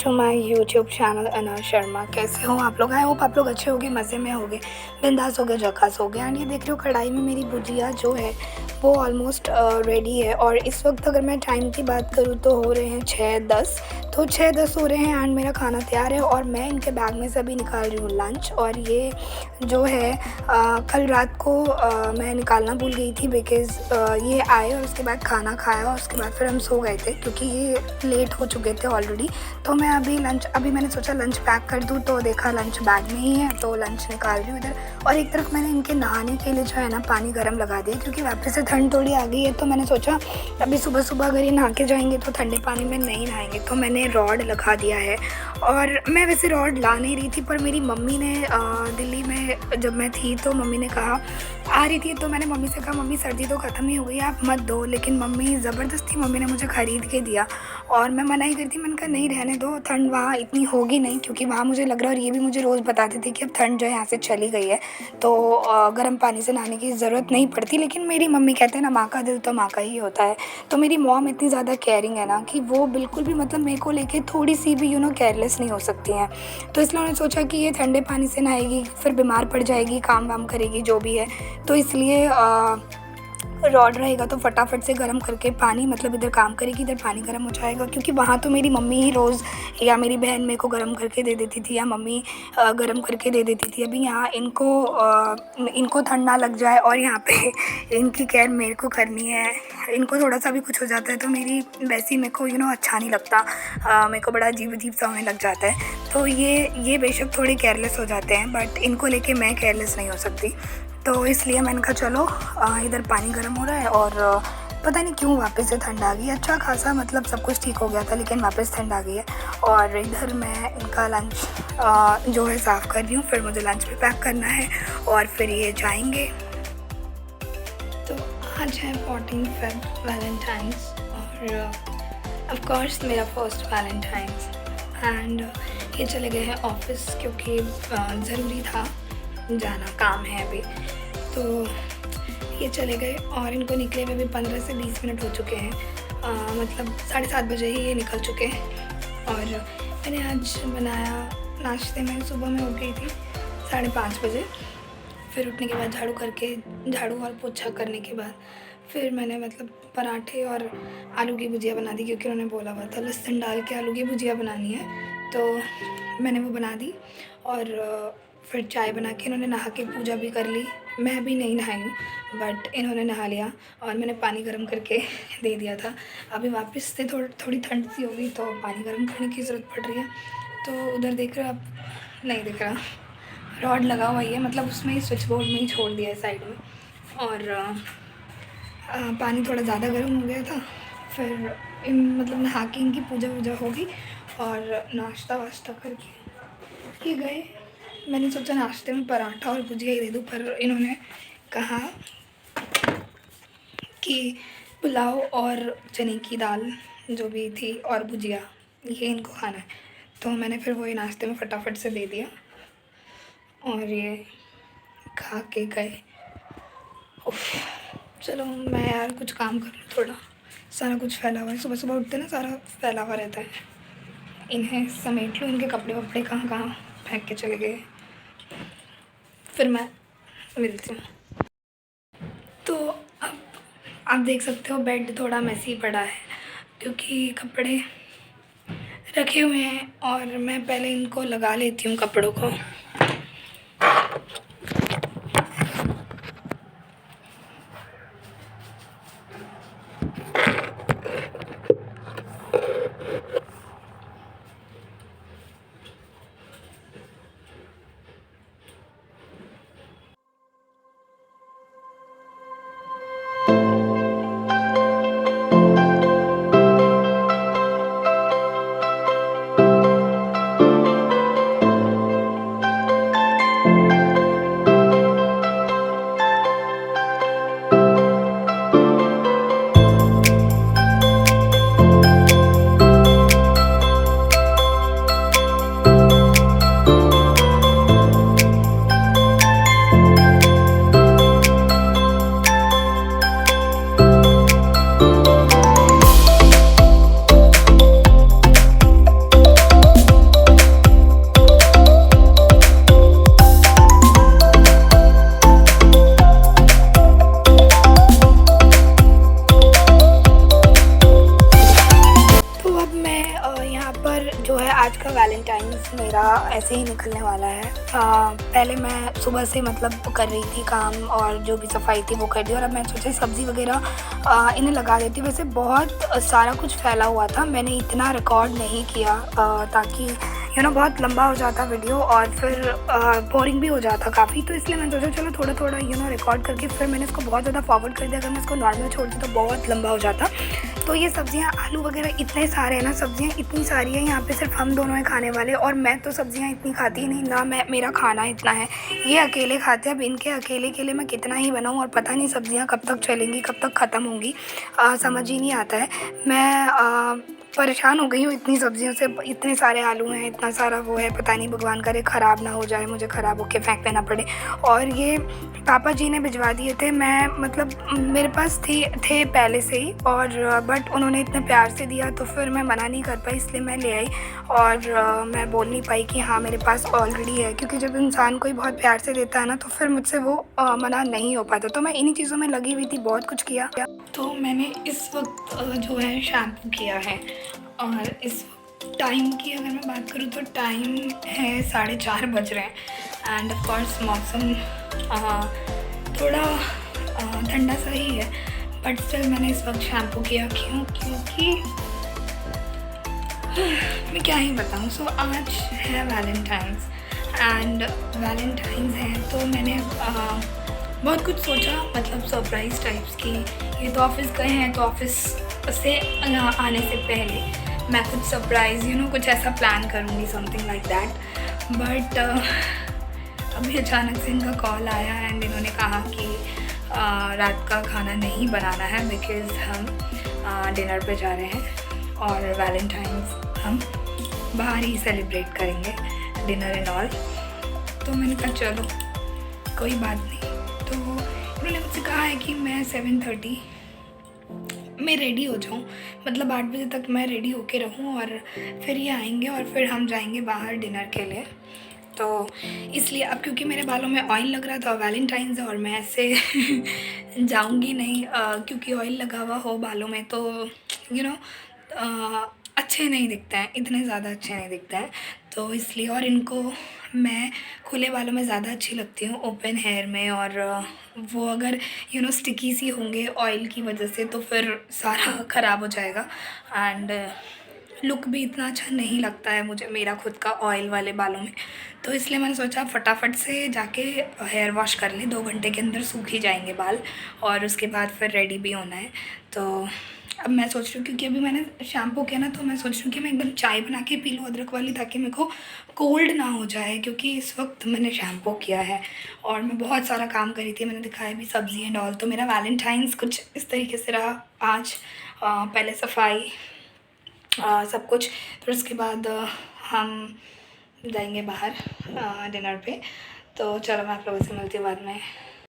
To my YouTube channel अना शर्मा। कैसे हो आप लोग? आई होप आप लोग अच्छे होंगे, मज़े में होंगे, बिंदास हो गए, झकास हो गए। एंड ये देख रहे हो कढ़ाई में मेरी भुजिया जो है वो ऑलमोस्ट रेडी है। और इस वक्त अगर मैं टाइम की बात करूँ तो हो रहे हैं 6:10, तो 6:10 हो रहे हैं एंड मेरा खाना तैयार है। और मैं इनके बैग में से अभी निकाल रही हूँ लंच। और ये जो है कल रात को मैं निकालना भूल गई थी बिकॉज़ ये आए और उसके बाद खाना खाया और उसके बाद फिर हम सो गए थे क्योंकि ये लेट हो चुके थे ऑलरेडी। तो मैं अभी मैंने सोचा लंच पैक कर दूँ, तो देखा लंच बैग में ही है, तो लंच निकाल रही हूँ इधर। और एक तरफ मैंने इनके नहाने के लिए जो है ना पानी गर्म लगा दिया क्योंकि वापस से ठंड थोड़ी आ गई है। तो मैंने सोचा अभी सुबह सुबह अगर ये नहा के जाएंगे तो ठंडे पानी में नहीं नहाएंगे, तो मैंने रॉड लगा दिया है। और मैं वैसे रॉड ला नहीं रही थी, पर मेरी मम्मी ने दिल्ली में जब मैं थी तो मम्मी ने कहा आ रही थी, तो मैंने मम्मी से कहा मम्मी सर्दी तो ख़त्म ही हो गई, आप मत दो। लेकिन मम्मी ज़बरदस्ती मम्मी ने मुझे ख़रीद के दिया और मैं मना ही करती। मैंने कहा नहीं रहने दो, ठंड वहाँ इतनी होगी नहीं, क्योंकि वहाँ मुझे लग रहा है और ये भी मुझे रोज़ बताते थे कि अब ठंड जो है यहाँ से चली गई है, तो गर्म पानी से नहाने की ज़रूरत नहीं पड़ती। लेकिन मेरी मम्मी कहते हैं ना, माँ का दिल तो माँ का ही होता है। तो मेरी मॉम इतनी ज़्यादा केयरिंग है ना कि वो बिल्कुल भी मतलब मेरे को लेके थोड़ी सी भी केयरलेस नहीं हो सकती हैं। तो इसलिए उन्होंने सोचा कि ये ठंडे पानी से नहाएगी फिर बीमार पड़ जाएगी, काम वाम करेगी जो भी है, तो इसलिए रॉड रहेगा तो फटाफट से गर्म करके पानी मतलब इधर काम करेगी, इधर पानी गर्म हो जाएगा। क्योंकि वहाँ तो मेरी मम्मी ही रोज़ या मेरी बहन मेरे को गर्म करके दे देती थी या मम्मी गर्म करके दे देती थी। अभी यहाँ इनको ठंड ना लग जाए और यहाँ पे इनकी केयर मेरे को करनी है। इनको थोड़ा सा भी कुछ हो जाता है तो मेरी वैसे ही मेरे को अच्छा नहीं लगता, मेरे को बड़ा अजीब अजीब सा होने लग जाता है। तो ये बेशक थोड़े केयरलेस हो जाते हैं, बट इनको लेके मैं केयरलेस नहीं हो सकती। तो इसलिए मैंने कहा चलो इधर पानी गर्म हो रहा है और पता नहीं क्यों वापस से ठंड आ गई। अच्छा खासा मतलब सब कुछ ठीक हो गया था, लेकिन वापस ठंड आ गई है। और इधर मैं इनका लंच जो है साफ़ कर रही हूँ, फिर मुझे लंच भी पैक करना है और फिर ये जाएंगे। तो आज है 14 फेब वैलेंटाइंस और ऑफ कोर्स मेरा फर्स्ट वैलेंटाइंस। एंड ये चले गए हैं ऑफिस क्योंकि ज़रूरी था जाना, काम है अभी, तो ये चले गए। और इनको निकले हुए भी 15 से 20 मिनट हो चुके हैं, मतलब 7:30 बजे ही ये निकल चुके हैं। और मैंने आज बनाया नाश्ते में, सुबह में उठ गई थी 5:30 बजे। फिर उठने के बाद झाड़ू और पोछा करने के बाद फिर मैंने मतलब पराठे और आलू की भुजिया बना दी, क्योंकि उन्होंने बोला हुआ था लहसुन डाल के आलू की भुजिया बनानी है, तो मैंने वो बना दी। और फिर चाय बना के इन्होंने नहा के पूजा भी कर ली। मैं अभी नहीं नहाई हूँ बट इन्होंने नहा लिया और मैंने पानी गर्म करके दे दिया था। अभी वापस से थोड़ी ठंड सी हो गई तो पानी गर्म करने की ज़रूरत पड़ रही है। तो उधर देख रहे हो आप? नहीं दिख रहा, रॉड लगा हुआ ही है, मतलब उसमें ही स्विच बोर्ड में ही छोड़ दिया है साइड में। और पानी थोड़ा ज़्यादा गर्म हो गया था। फिर मतलब नहा के इनकी पूजा वूजा होगी और नाश्ता वाश्ता करके ये गए। मैंने सोचा नाश्ते में पराठा और भुजिया ही दे दूँ, पर इन्होंने कहा कि पुलाव और चने की दाल जो भी थी और भुजिया ये इनको खाना है, तो मैंने फिर वही नाश्ते में फटाफट से दे दिया और ये खा के गए। चलो मैं यार कुछ काम कर लूँ, थोड़ा सारा कुछ फैला हुआ है, सुबह सुबह उठते ना सारा फैला हुआ रहता है। इन्हें समेट लूँ, इनके कपड़े वपड़े कहाँ कहाँ फेंक के चले गए, फिर मैं मिलती हूँ। तो अब आप देख सकते हो बेड थोड़ा मैसी पड़ा है क्योंकि कपड़े रखे हुए हैं और मैं पहले इनको लगा लेती हूँ कपड़ों को। से ही निकलने वाला है। पहले मैं सुबह से मतलब कर रही थी काम और जो भी सफाई थी वो कर दी, और अब मैं सोचा सब्ज़ी वगैरह इन्हें लगा देती। वैसे बहुत सारा कुछ फैला हुआ था, मैंने इतना रिकॉर्ड नहीं किया ताकि बहुत लंबा हो जाता वीडियो और फिर बोरिंग भी हो जाता काफ़ी, तो इसलिए मैंने सोचा चलो थोड़ा थोड़ा रिकॉर्ड करके फिर मैंने इसको बहुत ज़्यादा फॉरवर्ड कर दिया। अगर मैं इसको नॉर्मल छोड़ती तो बहुत लंबा हो जाता। तो ये सब्ज़ियाँ आलू वगैरह इतने सारे हैं ना, सब्ज़ियाँ इतनी सारी हैं यहाँ पे, सिर्फ हम दोनों हैं खाने वाले, और मैं तो सब्ज़ियाँ इतनी खाती ही नहीं ना, मेरा खाना इतना है, ये अकेले खाते हैं। अब इनके अकेले के लिए मैं कितना ही बनाऊँ, और पता नहीं सब्ज़ियाँ कब तक चलेंगी, कब तक ख़त्म होंगी, समझ ही नहीं आता है। मैं परेशान हो गई हूँ इतनी सब्ज़ियों से, इतने सारे आलू हैं, इतना सारा वो है, पता नहीं भगवान करे ख़राब ना हो जाए, मुझे ख़राब होके फेंक देना पड़े। और ये पापा जी ने भिजवा दिए थे, मैं मतलब मेरे पास थे पहले से ही, और बट उन्होंने इतने प्यार से दिया तो फिर मैं मना नहीं कर पाई, इसलिए मैं ले आई। और मैं बोल नहीं पाई कि हाँ मेरे पास ऑलरेडी है, क्योंकि जब इंसान कोई बहुत प्यार से देता है ना तो फिर मुझसे वो मना नहीं हो पाता। तो मैं इन्हीं चीज़ों में लगी हुई थी, बहुत कुछ किया। तो मैंने इस वक्त जो है शैम्पू किया है, और इस टाइम की अगर मैं बात करूँ तो टाइम है 4:30 बज रहे हैं, एंड ऑफ कोर्स मौसम थोड़ा ठंडा सा ही है, बट स्टिल मैंने इस वक्त शैम्पू किया। क्योंकि मैं क्या ही बताऊँ। सो आज है वैलेंटाइंस, एंड वैलेंटाइंस है तो मैंने बहुत कुछ सोचा, मतलब सरप्राइज़ टाइप्स की। ये तो ऑफ़िस गए हैं, तो ऑफ़िस से आने से पहले मैं कुछ सरप्राइज़ कुछ ऐसा प्लान करूँगी, समथिंग लाइक दैट। बट अभी अचानक से इनका कॉल आया एंड इन्होंने कहा कि रात का खाना नहीं बनाना है, बिकॉज़ हम डिनर पे जा रहे हैं और वैलेंटाइंस हम बाहर ही सेलिब्रेट करेंगे, डिनर एंड ऑल। तो मैंने कहा चलो कोई बात नहीं। तो उन्होंने मुझसे कहा है कि मैं 7:30 मैं रेडी हो जाऊँ, मतलब 8 बजे तक मैं रेडी होके रहूँ, और फिर ये आएंगे और फिर हम जाएंगे बाहर डिनर के लिए। तो इसलिए अब क्योंकि मेरे बालों में ऑयल लग रहा था, वैलेंटाइंस है और मैं ऐसे जाऊँगी नहीं, क्योंकि ऑयल लगा हुआ हो बालों में तो अच्छे नहीं दिखते हैं, इतने ज़्यादा अच्छे नहीं दिखते हैं। तो इसलिए, और इनको मैं खुले बालों में ज़्यादा अच्छी लगती हूँ ओपन हेयर में, और वो अगर स्टिकी सी होंगे ऑयल की वजह से तो फिर सारा ख़राब हो जाएगा, एंड लुक भी इतना अच्छा नहीं लगता है मुझे मेरा खुद का ऑयल वाले बालों में। तो इसलिए मैंने सोचा फटाफट से जाके हेयर वॉश कर लें, 2 घंटे के अंदर सूख ही जाएंगे बाल, और उसके बाद फिर रेडी भी होना है। तो अब मैं सोच रही हूँ, क्योंकि अभी मैंने शैम्पू किया ना, तो मैं सोच रही हूँ कि मैं एकदम चाय बना के पी लूँ अदरक वाली, ताकि मेरे को कोल्ड ना हो जाए, क्योंकि इस वक्त मैंने शैम्पू किया है और मैं बहुत सारा काम करी थी, मैंने दिखाया भी सब्ज़ी एंड ऑल। तो मेरा वैलेंटाइंस कुछ इस तरीके से रहा आज। पहले सफाई सब कुछ, फिर उसके बाद हम जाएंगे बाहर डिनर पे। तो चलो मैं आप लोगों से मिलती हूँ बाद में।